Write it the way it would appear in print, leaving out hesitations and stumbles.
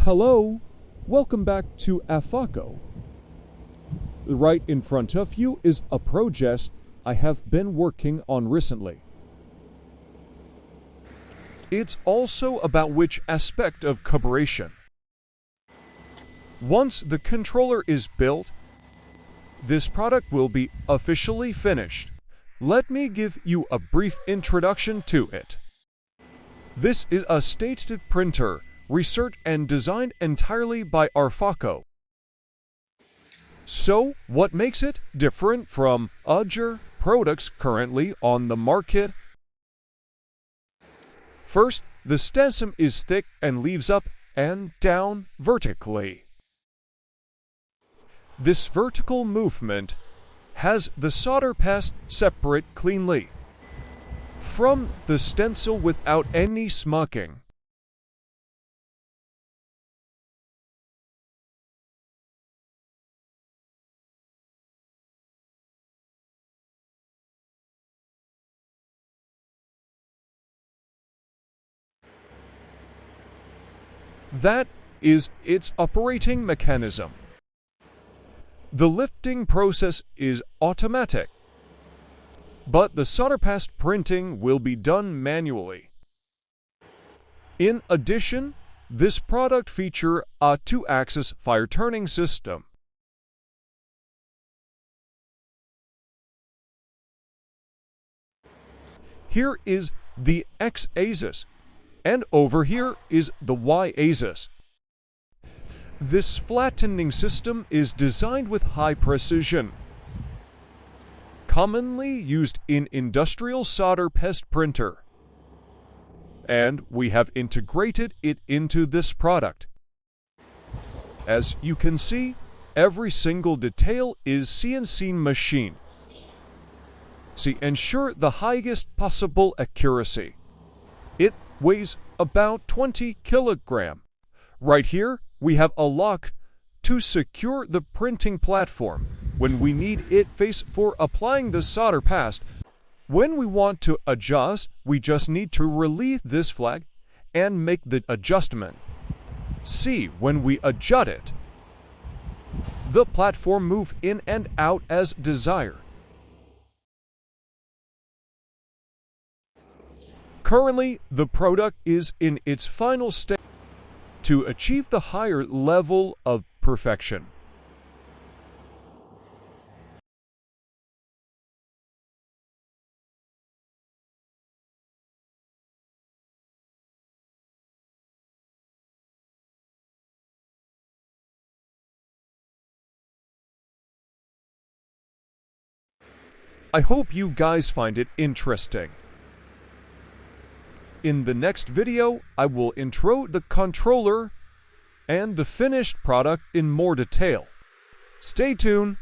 Hello, welcome back to AFARCO. Right in front of you is a project I have been working on recently. It's also about which aspect of collaboration. Once the controller is built, this product will be officially finished. Let me give you a brief introduction to it. This is a stencil printer, researched and designed entirely by AFARCO. So, what makes it different from other products currently on the market? First, the stencil is thick and leaves up and down vertically. This vertical movement has the solder paste separate cleanly from the stencil without any smudging. That is its operating mechanism. The lifting process is automatic, but the solder paste printing will be done manually. In addition, this product features a 2-axis fire turning system. Here is the X-axis, and over here is the Y-axis. This flattening system is designed with high precision, commonly used in industrial solder paste printer, and we have integrated it into this product. As you can see, every single detail is CNC machined. See, ensure the highest possible accuracy. It weighs about 20 kilograms. Right here, we have a lock to secure the printing platform when we need it face for applying the solder paste. When we want to adjust, we just need to release this flag and make the adjustment. See, when we adjust it, the platform moves in and out as desired. Currently, the product is in its final stage to achieve the higher level of perfection. I hope you guys find it interesting. In the next video, I will intro the controller and the finished product in more detail. Stay tuned!